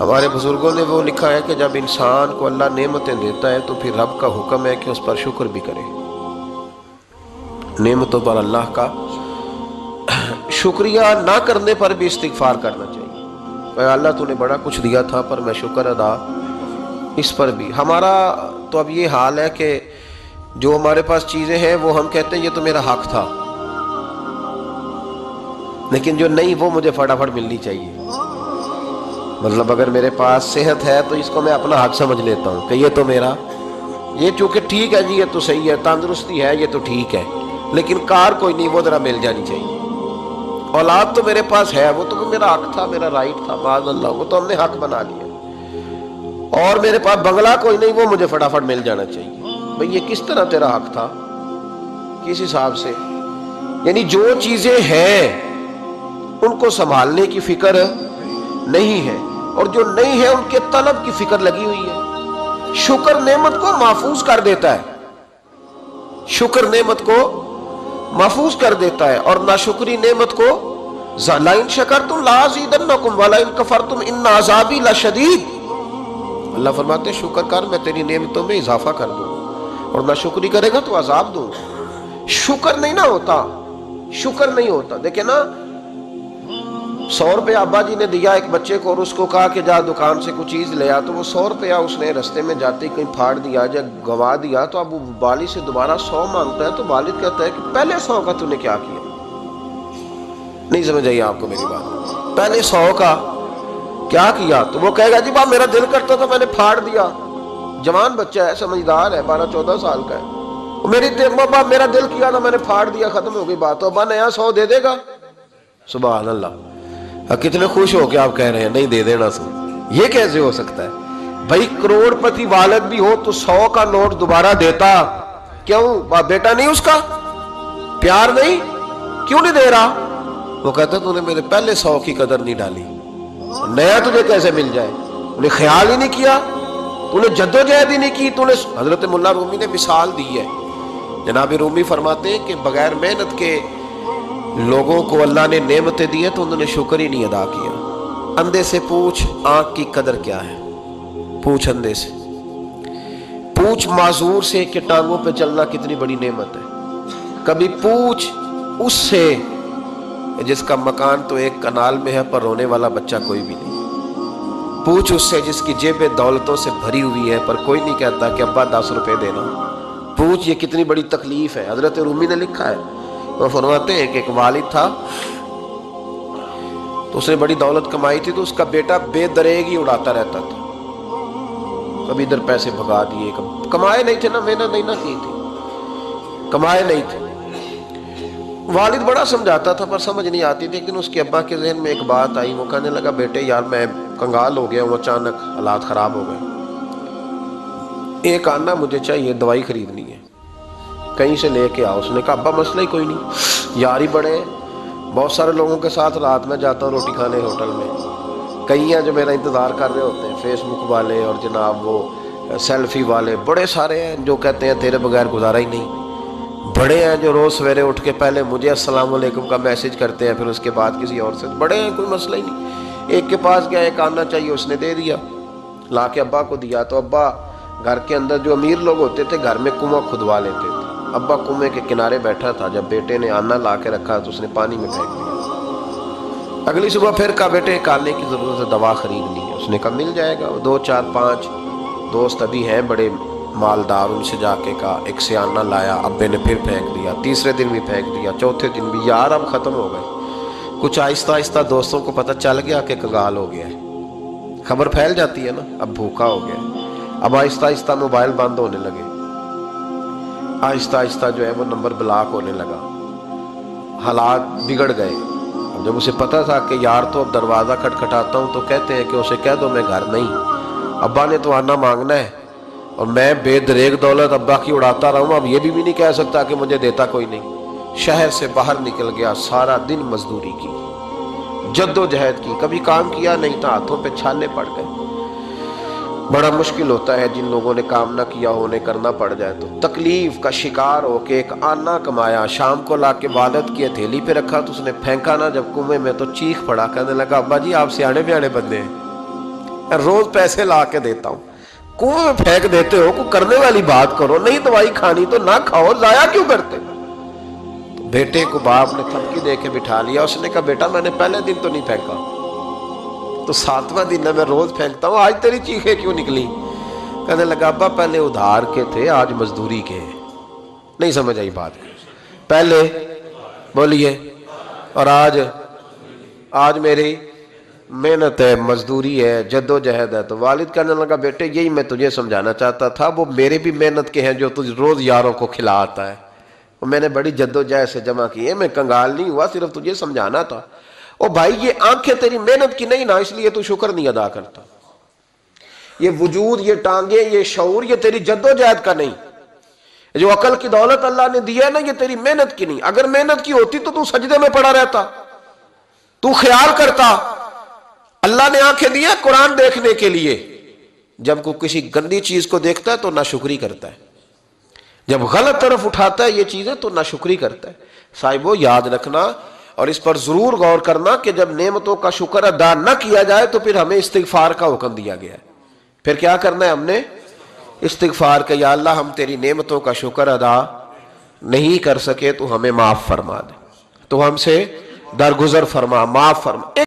ہمارے بزرگوں نے وہ لکھا ہے کہ جب انسان کو اللہ نعمتیں دیتا ہے تو پھر رب کا حکم ہے کہ اس پر شکر بھی کرے. نعمتوں پر اللہ کا شکریہ نہ کرنے پر بھی استغفار کرنا چاہیے. اے اللہ تو نے بڑا کچھ دیا تھا پر میں شکر ادا اس پر بھی. ہمارا تو اب یہ حال ہے کہ جو ہمارے پاس چیزیں ہیں وہ ہم کہتے ہیں یہ تو میرا حق تھا، لیکن جو نہیں وہ مجھے فٹافٹ ملنی چاہیے. مطلب اگر میرے پاس صحت ہے تو اس کو میں اپنا حق سمجھ لیتا ہوں کہ یہ تو میرا، یہ چونکہ ٹھیک ہے جی یہ تو صحیح ہے، تندرستی ہے یہ تو ٹھیک ہے، لیکن کار کوئی نہیں وہ ذرا مل جانی چاہیے. اولاد تو میرے پاس ہے وہ تو میرا حق تھا، میرا رائٹ تھا، معاذ اللہ وہ تو ہم نے حق بنا لیا. اور میرے پاس بنگلہ کوئی نہیں وہ مجھے فٹافٹ مل جانا چاہیے. بھئی یہ کس طرح تیرا حق تھا، کس حساب سے؟ یعنی جو چیزیں ہیں ان کو سنبھالنے کی فکر نہیں ہے، اور جو نہیں ہے ان کے طلب کی فکر لگی ہوئی ہے. شکر نعمت کو محفوظ کر دیتا ہے، شکر نعمت کو محفوظ کر دیتا ہے، اور ناشکری نعمت کو لَئِن شَكَرْتُمْ لَأَزِيدَنَّكُمْ وَلَئِن كَفَرْتُمْ إِنَّ عَذَابِي لَشَدِيدٌ. اللہ فرماتے ہیں شکر کر میں تیری نعمتوں میں اضافہ کر دوں، اور ناشکری کرے گا تو عذاب دوں. شکر نہیں نہ ہوتا، شکر نہیں ہوتا. دیکھیں نا 100 روپے ابا جی نے دیا ایک بچے کو اور اس کو کہا کہ جا دکان سے کوئی چیز لے آ، تو وہ 100 روپیہ اس نے رستے میں جاتے کہیں پھاڑ دیا یا گوا دیا، تو اب وہ والد سے دوبارہ 100 مانگتا ہے تو والد کہتا ہے کہ پہلے 100 کا تو نے کیا کیا؟ نہیں سمجھ آئی آپ کو میری بات؟ پہلے 100 کا کیا کیا؟ تو وہ کہے گا جی باپ میرا دل کرتا تھا میں نے پھاڑ دیا. جوان بچہ ہے، سمجھدار ہے، 12-14 سال کا ہے. میرا دل کیا تھا میں نے پھاڑ دیا، ختم ہو گئی بات. تو ابا نیا 100 دے دے گا؟ سبحان اللہ. کتنے خوش ہو کے آپ کہہ رہے ہیں نہیں دے دینا سو. یہ کیسے ہو سکتا ہے بھائی؟ کروڑ پتی والد بھی ہو تو 100 کا نوٹ دوبارہ دیتا کیوں؟ بیٹا نہیں اس کا پیار نہیں، کیوں نہیں دے رہا؟ وہ کہتا تو نے میرے پہلے 100 کی قدر نہیں ڈالی، نیا تجھے کیسے مل جائے؟ تو نے خیال ہی نہیں کیا، تو نے جدوجہد ہی نہیں کی. تو نے حضرت مولا رومی نے مثال دی ہے. جناب رومی فرماتے ہیں کہ بغیر محنت کے لوگوں کو اللہ نے نعمتیں دی ہیں تو انہوں نے شکر ہی نہیں ادا کیا. اندھے سے پوچھ آنکھ کی قدر کیا ہے، پوچھ اندھے سے، پوچھ معذور سے کہ ٹانگوں پہ چلنا کتنی بڑی نعمت ہے. کبھی پوچھ اس سے جس کا مکان تو ایک کنال میں ہے پر رونے والا بچہ کوئی بھی نہیں. پوچھ اس سے جس کی جیبیں دولتوں سے بھری ہوئی ہے پر کوئی نہیں کہتا کہ ابا 10 روپے دینا. پوچھ یہ کتنی بڑی تکلیف ہے. حضرت رومی نے لکھا ہے، وہ فرماتے ہیں کہ ایک والد تھا تو اس نے بڑی دولت کمائی تھی، تو اس کا بیٹا بے دریغ ہی اڑاتا رہتا تھا. کبھی ادھر پیسے بھگا دیے، کمائے نہیں تھے نا، محنت نہیں نہ کی تھی، کمائے نہیں تھے. والد بڑا سمجھاتا تھا پر سمجھ نہیں آتی تھی. لیکن اس کے ابا کے ذہن میں ایک بات آئی، وہ کہنے لگا بیٹے یار میں کنگال ہو گیا ہوں، اچانک حالات خراب ہو گئے، ایک آنا مجھے چاہیے، دوائی خریدنی ہے، کہیں سے لے کے آؤ. اس نے کہا ابا مسئلہ ہی کوئی نہیں، یار ہی بڑے، بہت سارے لوگوں کے ساتھ رات میں جاتا ہوں روٹی کھانے ہوٹل میں، کئی ہیں جو میرا انتظار کر رہے ہوتے ہیں، فیس بک والے اور جناب وہ سیلفی والے، بڑے سارے ہیں جو کہتے ہیں تیرے بغیر گزارا ہی نہیں. بڑے ہیں جو روز سویرے اٹھ کے پہلے مجھے السلام علیکم کا میسج کرتے ہیں، پھر اس کے بعد کسی اور سے. بڑے ہیں، کوئی مسئلہ ہی نہیں. ایک کے پاس گیا، ایک آنا چاہیے، اس نے دے دیا، لا کے ابا کو دیا. تو ابا گھر کے اندر جو امیر لوگ ہوتے تھے گھر میں کنواں کھدوا لیتے تھے. ابا کنویں کے کنارے بیٹھا تھا، جب بیٹے نے آنا لا کے رکھا تو اس نے پانی میں پھینک دیا. اگلی صبح پھر کہا بیٹے کالنے کی ضرورت ہے، دوا خریدنی ہے. اس نے کہا مل جائے گا. 2 4 5 دوست ابھی ہیں بڑے مالدار، ان سے جا کے کہا، ایک سے آنا لایا، ابے نے پھر پھینک دیا، تیسرے دن بھی پھینک دیا، چوتھے دن بھی. یار اب ختم ہو گئے. کچھ آہستہ آہستہ دوستوں کو پتہ چل گیا کہ کنگال ہو گیا ہے، خبر پھیل جاتی ہے نا، اب بھوکا ہو گیا. اب آہستہ آہستہ موبائل بند ہونے لگے، آہستہ آہستہ جو ہے وہ نمبر بلاک ہونے لگا، حالات بگڑ گئے. اب جب اسے پتہ تھا کہ یار تو اب دروازہ کھٹکھٹاتا ہوں تو کہتے ہیں کہ اسے کہہ دو میں گھر نہیں، ابا نے تو آنا مانگنا ہے اور میں بے دریغ دولت ابا کی اڑاتا رہا ہوں، اب یہ بھی نہیں کہہ سکتا کہ مجھے دیتا کوئی نہیں. شہر سے باہر نکل گیا، سارا دن مزدوری کی، جد و جہد کی، کبھی کام کیا نہیں تھا، ہاتھوں پہ چھالے پڑ گئے. بڑا مشکل ہوتا ہے جن لوگوں نے کام نہ کیا ہو انہیں کرنا پڑ جائے تو. تکلیف کا شکار ہو کے ایک آنا کمایا، شام کو لا کے والد کی ہتھیلی پہ رکھا تو اس نے پھینکا نا جب کنویں میں تو چیخ پڑا، کہنے لگا ابا جی آپ سیانے بیانے بندے ہیں، روز پیسے لا کے دیتا ہوں، کنویں میں پھینک دیتے ہو، کوئی کرنے والی بات کرو، نہیں دوائی کھانی تو نہ کھاؤ، ضائع کیوں کرتے؟ بیٹے کو باپ نے تھپکی دے کے بٹھا لیا، اس نے کہا بیٹا میں نے پہلے دن تو نہیں پھینکا، تو 7واں دن ہے میں روز پھینکتا ہوں، آج تیری چیخیں کیوں نکلی؟ کہنے لگا ابا پہلے ادھار کے تھے، آج مزدوری کے ہیں۔ نہیں سمجھ آئی بات؟ پہلے بولیے، اور آج میری محنت ہے، مزدوری ہے، جد و جہد ہے۔ تو والد کہنے لگا بیٹے یہی میں تجھے سمجھانا چاہتا تھا، وہ میرے بھی محنت کے ہیں جو تجھ روز یاروں کو کھلاتا ہے، میں نے بڑی جد و جہد سے جمع کی ہے، میں کنگال نہیں ہوا، صرف تجھے سمجھانا تھا۔ او بھائی یہ آنکھیں تیری محنت کی نہیں نا، اس لیے تو شکر نہیں ادا کرتا۔ یہ وجود، یہ ٹانگیں، یہ شعور، یہ تیری جد و جہد کا نہیں۔ جو عقل کی دولت اللہ نے دی ہے نا، یہ تیری محنت کی نہیں۔ اگر محنت کی ہوتی تو سجدے میں پڑا رہتا، تو خیال کرتا۔ اللہ نے آنکھیں دی ہیں قرآن دیکھنے کے لیے، جب کوئی کسی گندی چیز کو دیکھتا ہے تو ناشکری کرتا ہے، جب غلط طرف اٹھاتا ہے یہ چیزیں تو ناشکری کرتا ہے۔ صاحبو یاد رکھنا اور اس پر ضرور غور کرنا کہ جب نعمتوں کا شکر ادا نہ کیا جائے تو پھر ہمیں استغفار کا حکم دیا گیا ہے۔ پھر کیا کرنا ہے؟ ہم نے استغفار کہ یا اللہ ہم تیری نعمتوں کا شکر ادا نہیں کر سکے تو ہمیں معاف فرما دے، تو ہم سے درگزر فرما، معاف فرما۔